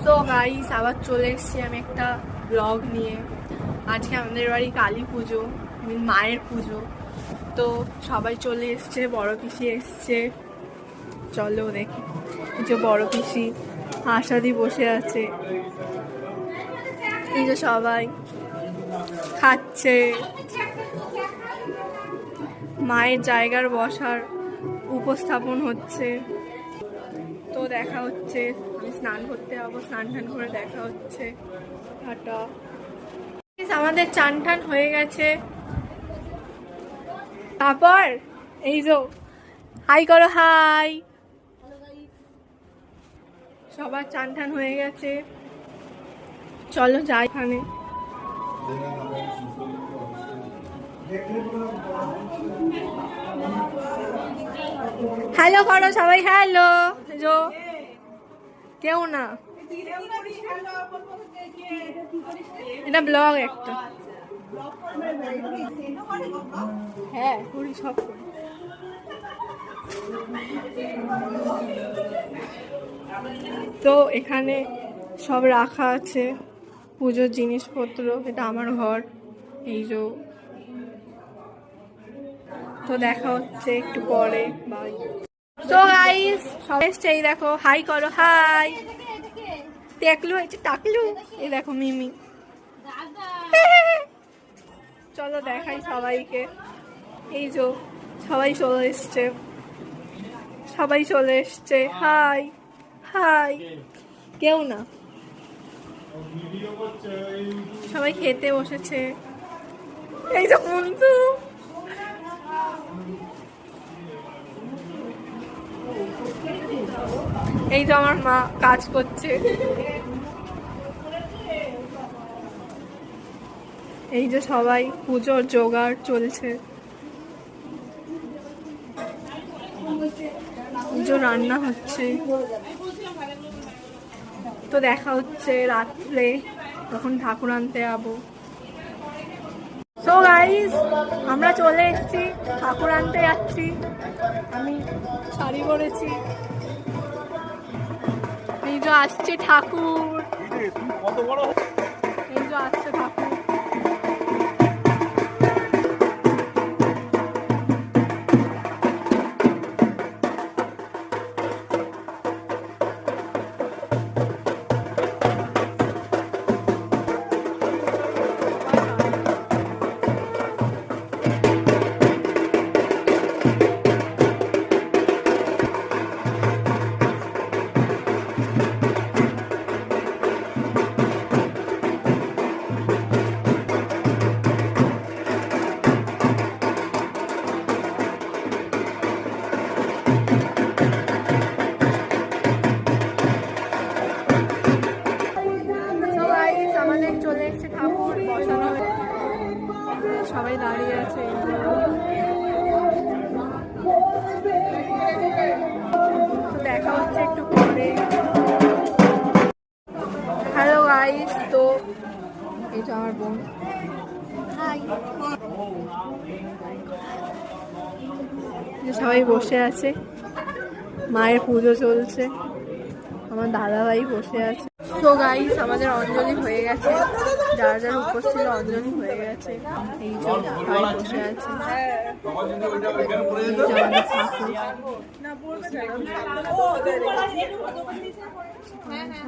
So guys, আবার চলে এসেছি আমি একটা ব্লগ নিয়ে। আজকে আমাদের বাড়ি কালী পুজো, মায়ের পুজো। তো সবাই চলে এসছে, বড় পিসি এসছে। চলো দেখি, এই যে বড় পিসি আশাদি বসে আছে, এই যে সবাই খাচ্ছে। মায়ের জায়গার বসার উপস্থাপন হচ্ছে। তো দেখা হচ্ছে, আমি স্নান করতে যাবো, স্নান টান করে দেখা হচ্ছে। টাটা। আমাদের চান টান হয়ে গেছে। তারপর এই যে হাই করো, হাই। সবার চান টান হয়ে গেছে, চলো যাই এখানে। হ্যালো করো সবাই, হ্যালো। জো কেউ না, এটা ব্লগ একটা। হ্যাঁ করি, সব করি। তো এখানে সব রাখা আছে পুজোর জিনিসপত্র। এটা আমার ঘর, এই যে। তো দেখা হচ্ছে একটু পরে, বাই। তো গাইস সব এসছে, এই দেখো, হাই করো, হাই। টাকলু হয়েছে, টাকলু। এই দেখো মিমি। চলো দেখাই সবাইকে, এই যে সবাই চলে এসছে, সবাই চলে এসছে। High high. কেউ না, সবাই খেতে বসেছে। এই যে বন্ধু, এই যে আমার মা কাজ করছে। এই যে সবাই পুজোর জোগাড় চলছে, পুজো রান্না হচ্ছে। তো দেখা হচ্ছে রাত্রে, তখন ঠাকুর আনতে যাবো। সো গাইস, আমরা চলে এসেছি, ঠাকুর আনতে যাচ্ছি। আমি শাড়ি পরেছি, এই যে আসছে ঠাকুর, এই যে আসছে ঠাকুর। আমাদের চলে এসেছে ঠাকুর, বসানো হয়েছে, সবাই দাঁড়িয়ে আছে। তো দেখা হচ্ছে একটু পরে। হ্যালো গাইস, তো এই তো আমার বোন, সবাই বসে আছে, মায়ের পুজো চলছে, আমার দাদাভাই বসে আছে। তো গাইস, আমাদের অঞ্জলি হয়ে গেছে, যার যার উপর ছিল অঞ্জলি হয়ে গেছে। এই যে সবাই বসে আছে,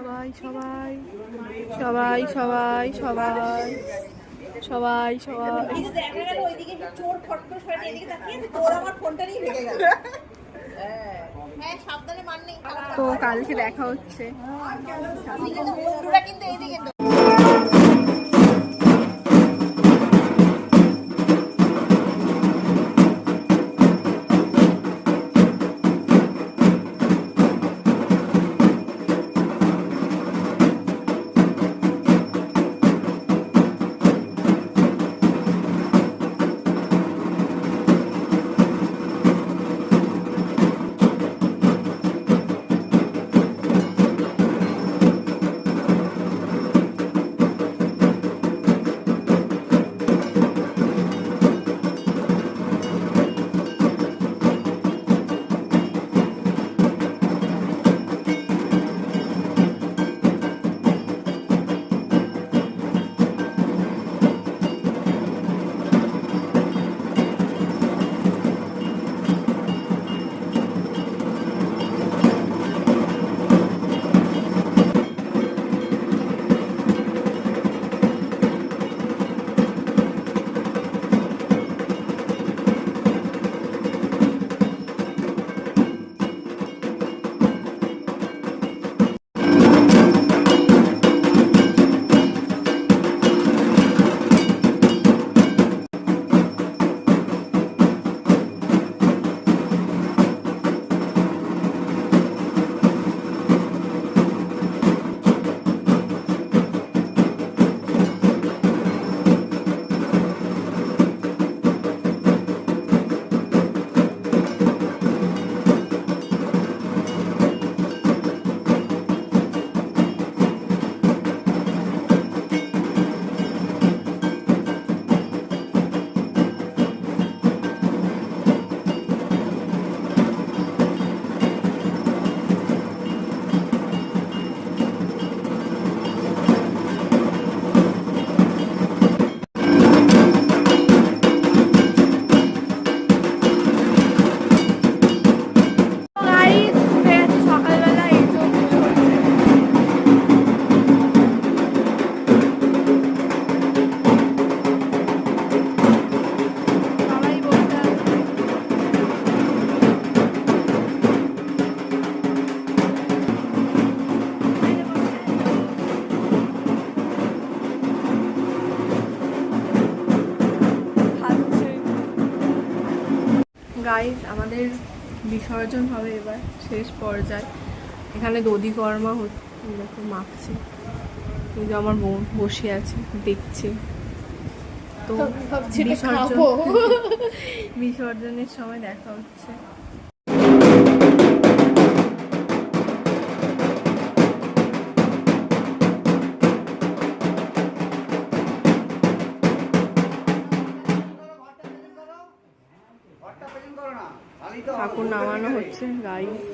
সবাই সবাই সবাই সবাই সবাই সবাই সবাই। তো কালকে দেখা হচ্ছে। গাইস আমাদের বিসর্জন হবে এবার শেষ পর্যায়ে। এখানে দধি কর্মা হচ্ছে, দেখো মাখছে। এই যে আমার বোন বসে আছে দেখছে। তো বিসর্জনের সময় দেখা হচ্ছে। ঠাকুর নামানো হচ্ছে গাইস।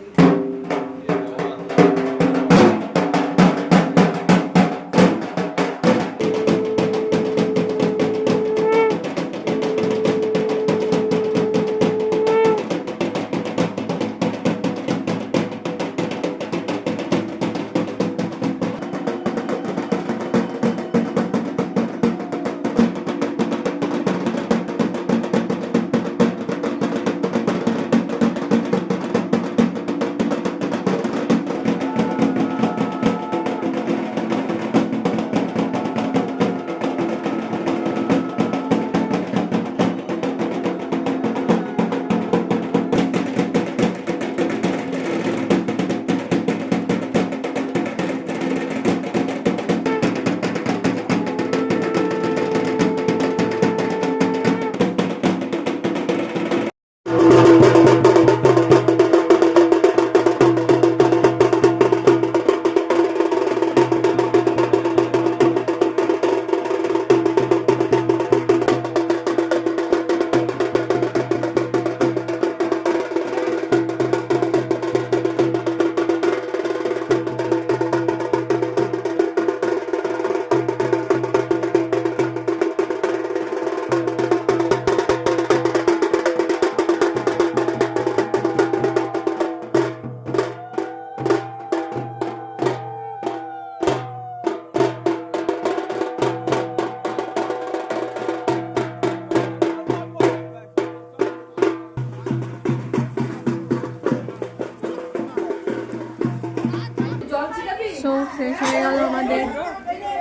সো শেষ হয়ে গেল আমাদের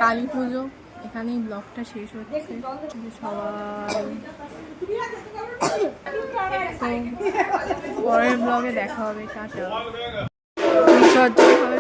কালী পুজো। এখানেই ব্লগটা শেষ হচ্ছে। সবাই পরের ব্লগে দেখা হবে। টাটা। বিসর্জন হবে।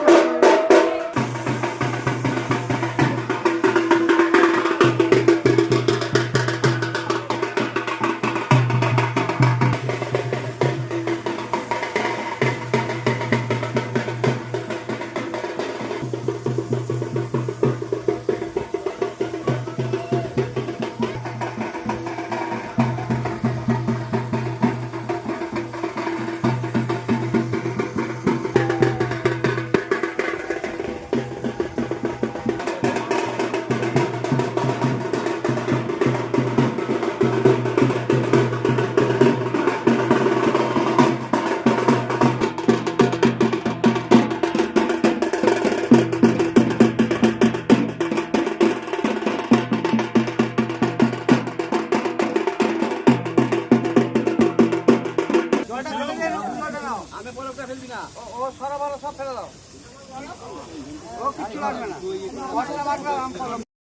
ও সারা বারো সব ফেলে দাও, ও কিচ্ছু লাগবে না।